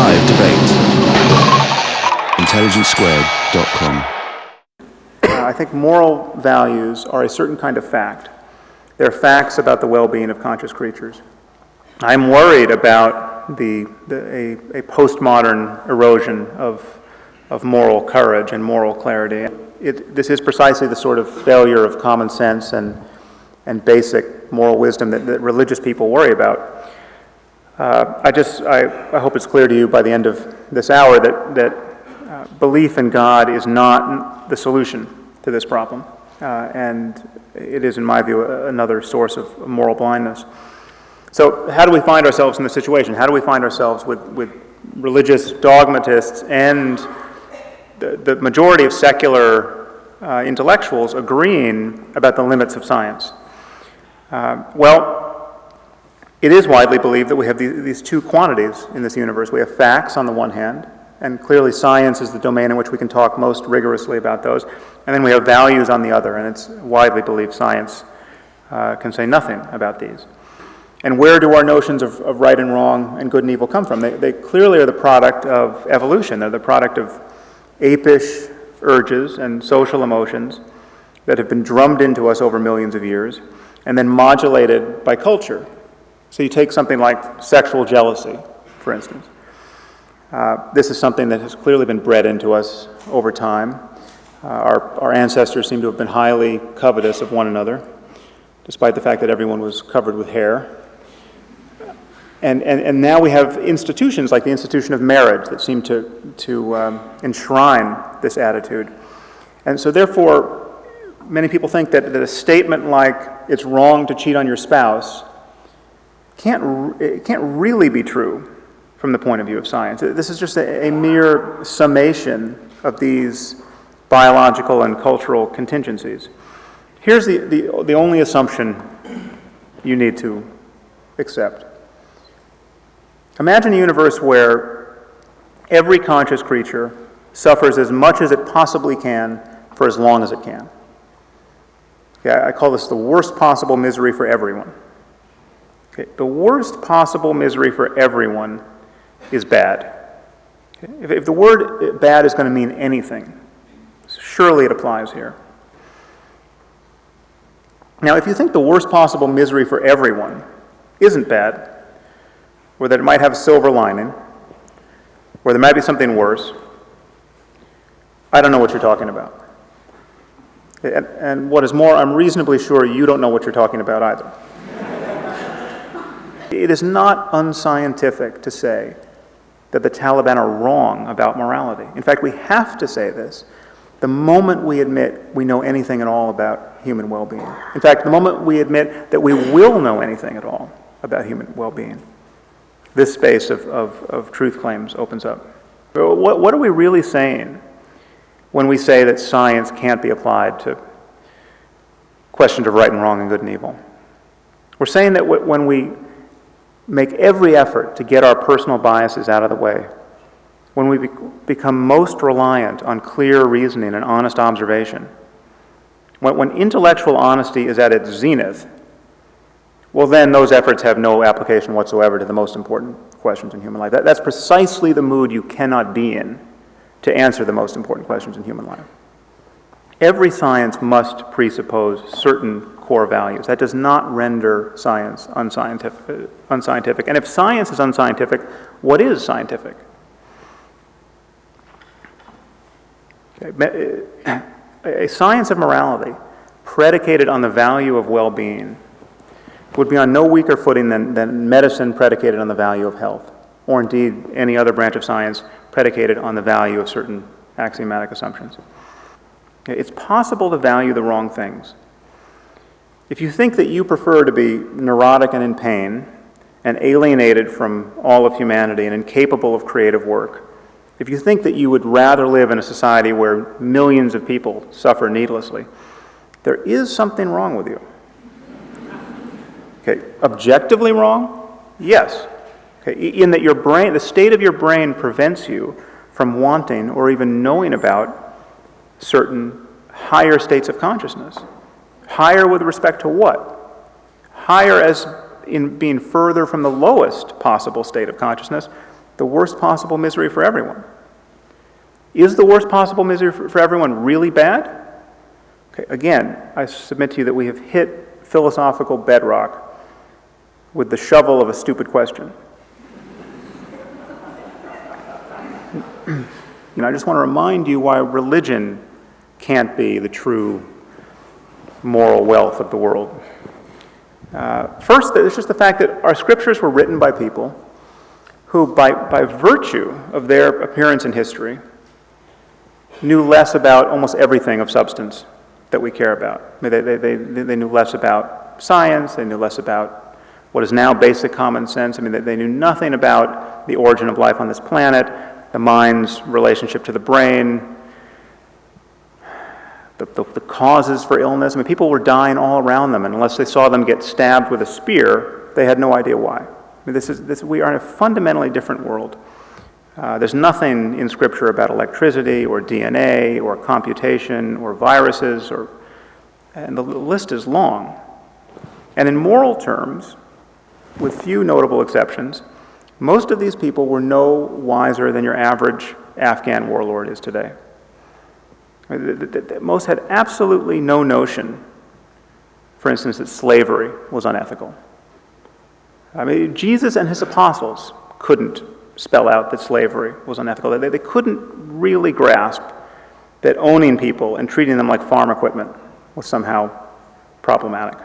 Live debate. IntelligenceSquared.com. I think moral values are a certain kind of fact. They're facts about the well-being of conscious creatures. I'm worried about a postmodern erosion of moral courage and moral clarity. This is precisely the sort of failure of common sense and basic moral wisdom that religious people worry about. I hope it's clear to you by the end of this hour that belief in God is not the solution to this problem, and it is, in my view, another source of moral blindness. So how do we find ourselves in this situation? How do we find ourselves with religious dogmatists and the majority of secular intellectuals agreeing about the limits of science? Well, it is widely believed that we have these two quantities in this universe. We have facts on the one hand, and clearly science is the domain in which we can talk most rigorously about those. And then we have values on the other, and it's widely believed science can say nothing about these. And where do our notions of right and wrong and good and evil come from? They clearly are the product of evolution. They're the product of apish urges and social emotions that have been drummed into us over millions of years and then modulated by culture. So you take something like sexual jealousy, for instance. This is something that has clearly been bred into us over time. Our ancestors seem to have been highly covetous of one another, despite the fact that everyone was covered with hair. And now we have institutions like the institution of marriage that seem to enshrine this attitude. And so therefore, many people think that a statement like it's wrong to cheat on your spouse can't really be true from the point of view of science. This is just a mere summation of these biological and cultural contingencies. Here's the only assumption you need to accept. Imagine a universe where every conscious creature suffers as much as it possibly can for as long as it can. Okay, I call this the worst possible misery for everyone. Okay, the worst possible misery for everyone is bad. Okay? If the word bad is going to mean anything, surely it applies here. Now, if you think the worst possible misery for everyone isn't bad, or that it might have a silver lining, or there might be something worse, I don't know what you're talking about. And what is more, I'm reasonably sure you don't know what you're talking about either. It is not unscientific to say that the Taliban are wrong about morality. In fact, we have to say this the moment we admit we know anything at all about human well-being. In fact, the moment we admit that we will know anything at all about human well-being, this space of truth claims opens up. What are we really saying when we say that science can't be applied to questions of right and wrong and good and evil? We're saying that when we make every effort to get our personal biases out of the way, when we become most reliant on clear reasoning and honest observation, when intellectual honesty is at its zenith, well, then those efforts have no application whatsoever to the most important questions in human life. That's precisely the mood you cannot be in to answer the most important questions in human life. Every science must presuppose certain core values. That does not render science unscientific. And if science is unscientific, what is scientific? Okay. A science of morality predicated on the value of well-being would be on no weaker footing than medicine predicated on the value of health, or indeed any other branch of science predicated on the value of certain axiomatic assumptions. It's possible to value the wrong things. If you think that you prefer to be neurotic and in pain and alienated from all of humanity and incapable of creative work, if you think that you would rather live in a society where millions of people suffer needlessly, there is something wrong with you. Okay, objectively wrong? Yes. Okay, in that your brain, the state of your brain prevents you from wanting or even knowing about certain higher states of consciousness. Higher with respect to what? Higher as in being further from the lowest possible state of consciousness, the worst possible misery for everyone. Is the worst possible misery for everyone really bad? Okay, again, I submit to you that we have hit philosophical bedrock with the shovel of a stupid question. I just want to remind you why religion can't be the true moral wealth of the world. First, it's just the fact that our scriptures were written by people who, by virtue of their appearance in history, knew less about almost everything of substance that we care about. I mean, they knew less about science, they knew less about what is now basic common sense. I mean, they knew nothing about the origin of life on this planet, the mind's relationship to the brain, the causes for illness. I mean, people were dying all around them, and unless they saw them get stabbed with a spear, they had no idea why. I mean, we are in a fundamentally different world. There's nothing in Scripture about electricity or DNA or computation or viruses, and the list is long. And in moral terms, with few notable exceptions, most of these people were no wiser than your average Afghan warlord is today. Most had absolutely no notion, for instance, that slavery was unethical. I mean, Jesus and his apostles couldn't spell out that slavery was unethical. They couldn't really grasp that owning people and treating them like farm equipment was somehow problematic.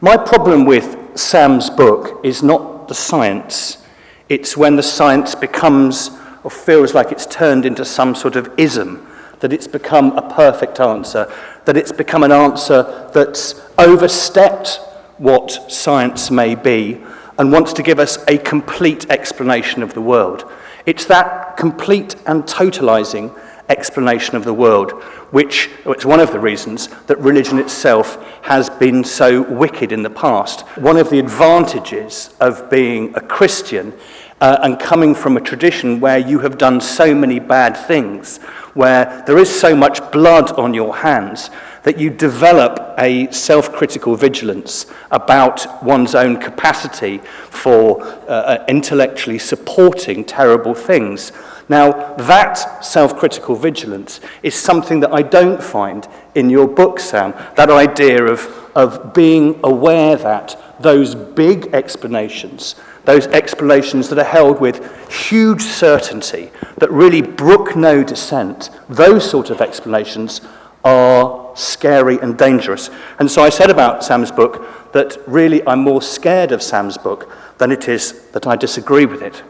My problem with Sam's book is not the science. It's when the science becomes or feels like it's turned into some sort of ism, that it's become a perfect answer, that it's become an answer that's overstepped what science may be and wants to give us a complete explanation of the world. It's that complete and totalizing explanation of the world, which it's one of the reasons that religion itself has been so wicked in the past. One of the advantages of being a Christian and coming from a tradition where you have done so many bad things, where there is so much blood on your hands, that you develop a self-critical vigilance about one's own capacity for intellectually supporting terrible things. Now, that self-critical vigilance is something that I don't find in your book, Sam, that idea of being aware that those big explanations, those explanations that are held with huge certainty, that really brook no dissent, those sort of explanations are scary and dangerous. And so I said about Sam's book that really I'm more scared of Sam's book than it is that I disagree with it.